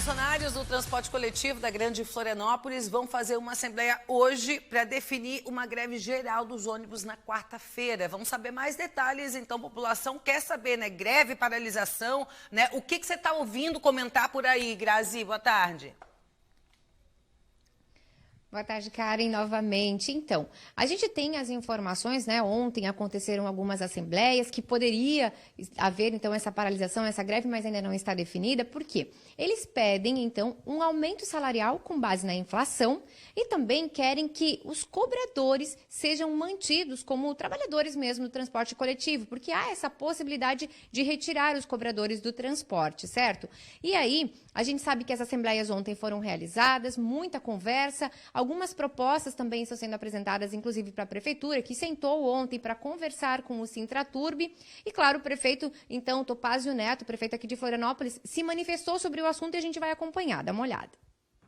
Funcionários do transporte coletivo da Grande Florianópolis vão fazer uma assembleia hoje para definir uma greve geral dos ônibus na quarta-feira. Vamos saber mais detalhes, então, população quer saber, né? Greve, paralisação, né? O que você está ouvindo comentar por aí, Grazi? Boa tarde. Boa tarde, Karen, novamente. Então, a gente tem as informações, né? Ontem aconteceram algumas assembleias que poderia haver, então, essa paralisação, essa greve, mas ainda não está definida. Por quê? Eles pedem, então, um aumento salarial com base na inflação e também querem que os cobradores sejam mantidos como trabalhadores mesmo do transporte coletivo, porque há essa possibilidade de retirar os cobradores do transporte, certo? E aí, a gente sabe que as assembleias ontem foram realizadas, muita conversa, algumas propostas também estão sendo apresentadas, inclusive para a Prefeitura, que sentou ontem para conversar com o Sintraturb. E, claro, o prefeito, então, Topázio Neto, prefeito aqui de Florianópolis, se manifestou sobre o assunto e a gente vai acompanhar. Dá uma olhada.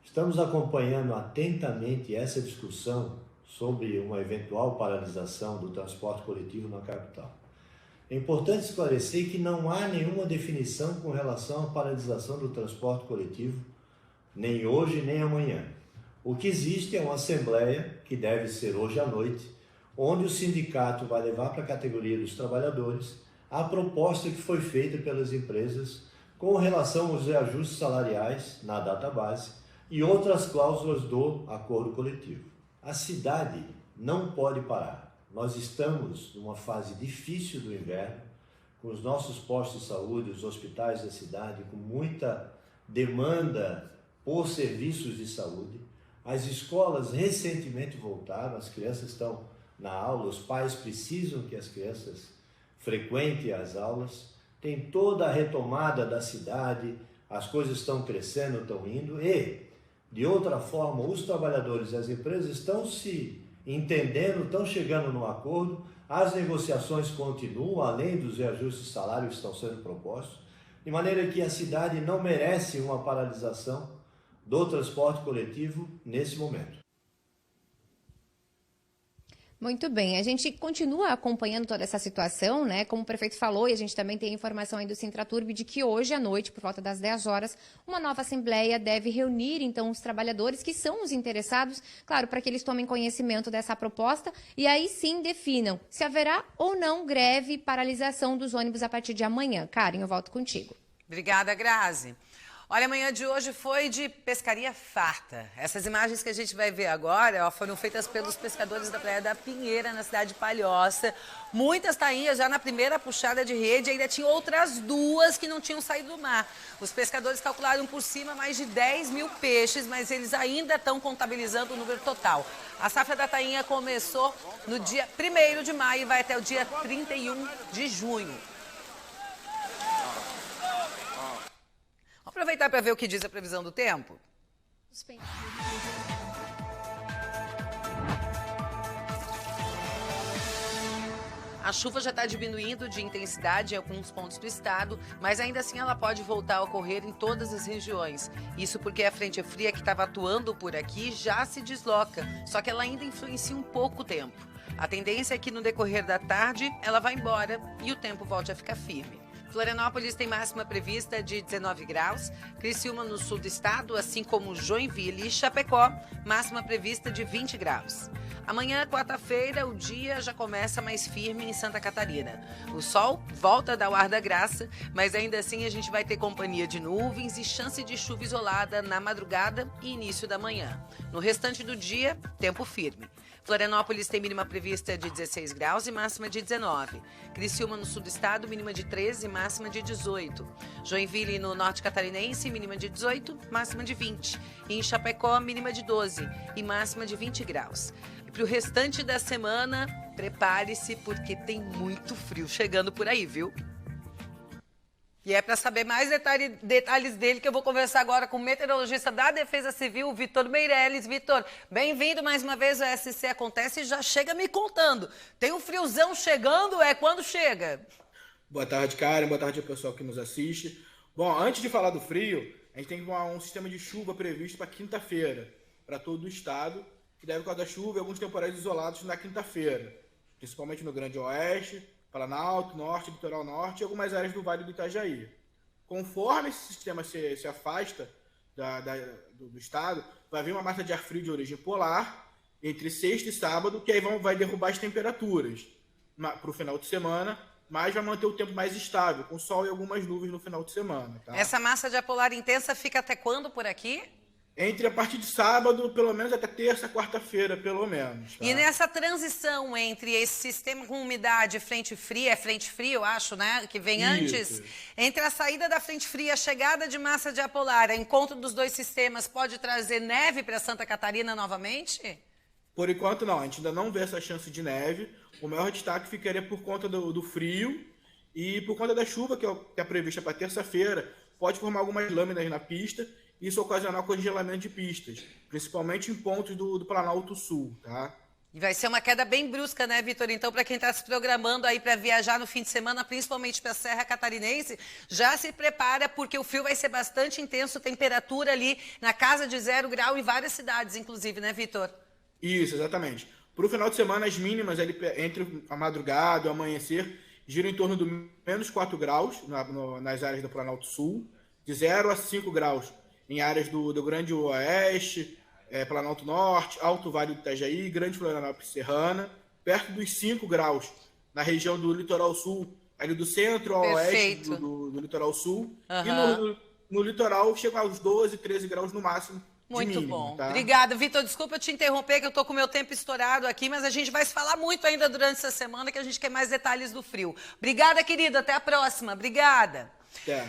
Estamos acompanhando atentamente essa discussão sobre uma eventual paralisação do transporte coletivo na capital. É importante esclarecer que não há nenhuma definição com relação à paralisação do transporte coletivo, nem hoje nem amanhã. O que existe é uma assembleia, que deve ser hoje à noite, onde o sindicato vai levar para a categoria dos trabalhadores a proposta que foi feita pelas empresas com relação aos reajustes salariais na database e outras cláusulas do acordo coletivo. A cidade não pode parar. Nós estamos numa fase difícil do inverno, com os nossos postos de saúde, os hospitais da cidade, com muita demanda por serviços de saúde. As escolas recentemente voltaram, as crianças estão na aula, os pais precisam que as crianças frequentem as aulas. Tem toda a retomada da cidade, as coisas estão crescendo, estão indo e, de outra forma, os trabalhadores e as empresas estão se entendendo, estão chegando num acordo, as negociações continuam, além dos reajustes de salário que estão sendo propostos, de maneira que a cidade não merece uma paralisação do transporte coletivo nesse momento. Muito bem, a gente continua acompanhando toda essa situação, né? Como o prefeito falou, e a gente também tem informação aí do Sintraturb de que hoje à noite, por volta das 10 horas, uma nova assembleia deve reunir, então, os trabalhadores que são os interessados, claro, para que eles tomem conhecimento dessa proposta e aí sim definam se haverá ou não greve e paralisação dos ônibus a partir de amanhã. Karen, eu volto contigo. Obrigada, Grazi. Olha, a manhã de hoje foi de pescaria farta. Essas imagens que a gente vai ver agora, ó, foram feitas pelos pescadores da Praia da Pinheira, na cidade de Palhoça. Muitas tainhas já na primeira puxada de rede, ainda tinha outras duas que não tinham saído do mar. Os pescadores calcularam por cima mais de 10 mil peixes, mas eles ainda estão contabilizando o número total. A safra da tainha começou no dia 1º de maio e vai até o dia 31 de junho. Vamos aproveitar para ver o que diz a previsão do tempo? A chuva já está diminuindo de intensidade em alguns pontos do estado, mas ainda assim ela pode voltar a ocorrer em todas as regiões. Isso porque a frente fria que estava atuando por aqui já se desloca, só que ela ainda influencia um pouco o tempo. A tendência é que no decorrer da tarde ela vá embora e o tempo volte a ficar firme. Florianópolis tem máxima prevista de 19 graus, Criciúma no sul do estado, assim como Joinville e Chapecó, máxima prevista de 20 graus. Amanhã, quarta-feira, o dia já começa mais firme em Santa Catarina. O sol volta a dar o ar da graça, mas ainda assim a gente vai ter companhia de nuvens e chance de chuva isolada na madrugada e início da manhã. No restante do dia, tempo firme. Florianópolis tem mínima prevista de 16 graus e máxima de 19. Criciúma no sul do estado, mínima de 13 e máxima de 18. Joinville no norte catarinense, mínima de 18, máxima de 20. E em Chapecó, mínima de 12 e máxima de 20 graus. E para o restante da semana, prepare-se porque tem muito frio chegando por aí, viu? E é para saber mais detalhes dele que eu vou conversar agora com o meteorologista da Defesa Civil, Vitor Meirelles. Vitor, bem-vindo mais uma vez ao SC Acontece e já chega me contando. Tem um friozão chegando, quando chega? Boa tarde, Karen. Boa tarde ao pessoal que nos assiste. Bom, antes de falar do frio, a gente tem um sistema de chuva previsto para quinta-feira, para todo o estado, que deve causar chuva e alguns temporais isolados na quinta-feira, principalmente no Grande Oeste, Planalto, Norte, Litoral Norte e algumas áreas do Vale do Itajaí. Conforme esse sistema se afasta do estado, vai vir uma massa de ar frio de origem polar entre sexta e sábado, que aí vai derrubar as temperaturas para o final de semana, mas vai manter o tempo mais estável, com sol e algumas nuvens no final de semana. Tá? Essa massa de ar polar intensa fica até quando por aqui? Entre a partir de sábado, pelo menos até terça, quarta-feira, pelo menos. Tá? E nessa transição entre esse sistema com umidade e frente fria, é frente fria, eu acho, né? Que vem antes. Entre a saída da frente fria e a chegada de massa de ar polar, o encontro dos dois sistemas pode trazer neve para Santa Catarina novamente? Por enquanto, não. A gente ainda não vê essa chance de neve. O maior destaque ficaria por conta do frio e por conta da chuva, que é prevista para terça-feira. Pode formar algumas lâminas na pista. Isso ocasionar congelamento de pistas, principalmente em pontos do Planalto Sul, tá? E vai ser uma queda bem brusca, né, Vitor? Então, para quem está se programando aí para viajar no fim de semana, principalmente para a Serra Catarinense, já se prepara, porque o frio vai ser bastante intenso, temperatura ali na casa de 0 grau em várias cidades, inclusive, né, Vitor? Isso, exatamente. Para o final de semana, as mínimas entre a madrugada e o amanhecer giram em torno do menos 4 graus nas áreas do Planalto Sul, de 0 a 5 graus em áreas do Grande Oeste, Planalto Norte, Alto Vale do Itajaí, Grande Florianópolis Serrana, perto dos 5 graus na região do Litoral Sul, ali do centro ao oeste do Litoral Sul, e no litoral chega aos 12, 13 graus no máximo. Muito mínimo, bom. Tá? Obrigada, Vitor. Desculpa eu te interromper, que eu estou com o meu tempo estourado aqui, mas a gente vai se falar muito ainda durante essa semana, que a gente quer mais detalhes do frio. Obrigada, querido. Até a próxima. Obrigada. Até.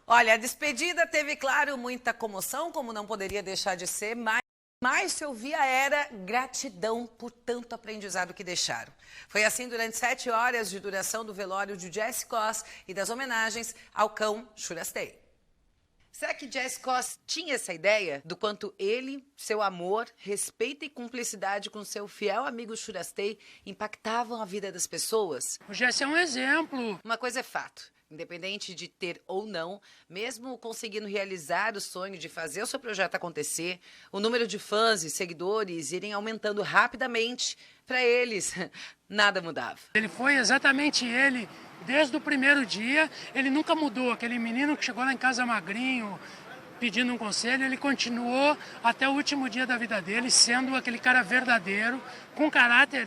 Olha, a despedida teve, claro, muita comoção, como não poderia deixar de ser, mas se ouvia era gratidão por tanto aprendizado que deixaram. Foi assim durante 7 horas de duração do velório de Jesse Koss e das homenagens ao cão Churastei. Será que Jesse Koss tinha essa ideia do quanto ele, seu amor, respeito e cumplicidade com seu fiel amigo Churastei impactavam a vida das pessoas? O Jesse é um exemplo. Uma coisa é fato. Independente de ter ou não, mesmo conseguindo realizar o sonho de fazer o seu projeto acontecer, o número de fãs e seguidores irem aumentando rapidamente, para eles, nada mudava. Ele foi exatamente ele, desde o primeiro dia, ele nunca mudou. Aquele menino que chegou lá em casa magrinho, pedindo um conselho, ele continuou até o último dia da vida dele, sendo aquele cara verdadeiro, com caráter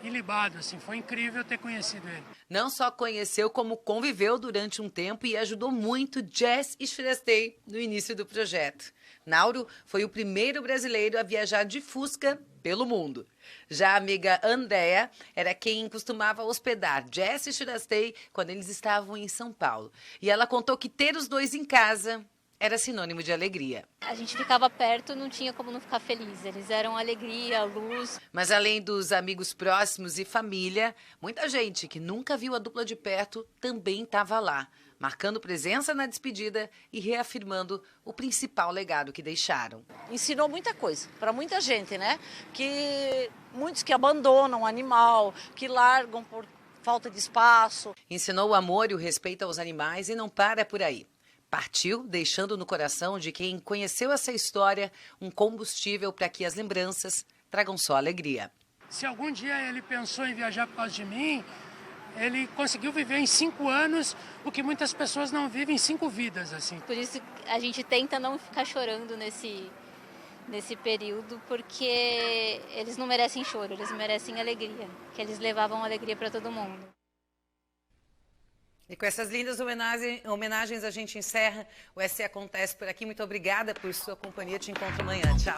ilibado, assim, foi incrível ter conhecido ele. Não só conheceu, como conviveu durante um tempo e ajudou muito Jesse e Churastei no início do projeto. Nauro foi o primeiro brasileiro a viajar de Fusca pelo mundo. Já a amiga Andréa era quem costumava hospedar Jesse e Churastei quando eles estavam em São Paulo. E ela contou que ter os dois em casa era sinônimo de alegria. A gente ficava perto, não tinha como não ficar feliz. Eles eram alegria, luz. Mas além dos amigos próximos e família, muita gente que nunca viu a dupla de perto também estava lá, marcando presença na despedida e reafirmando o principal legado que deixaram. Ensinou muita coisa para muita gente, né? Que muitos que abandonam o animal, que largam por falta de espaço. Ensinou o amor e o respeito aos animais e não para por aí. Partiu, deixando no coração de quem conheceu essa história um combustível para que as lembranças tragam só alegria. Se algum dia ele pensou em viajar por causa de mim, ele conseguiu viver em 5 anos o que muitas pessoas não vivem em 5 vidas, assim. Por isso a gente tenta não ficar chorando nesse período, porque eles não merecem choro, eles merecem alegria, que eles levavam alegria para todo mundo. E com essas lindas homenagens a gente encerra o SC Acontece por aqui. Muito obrigada por sua companhia. Te encontro amanhã. Tchau.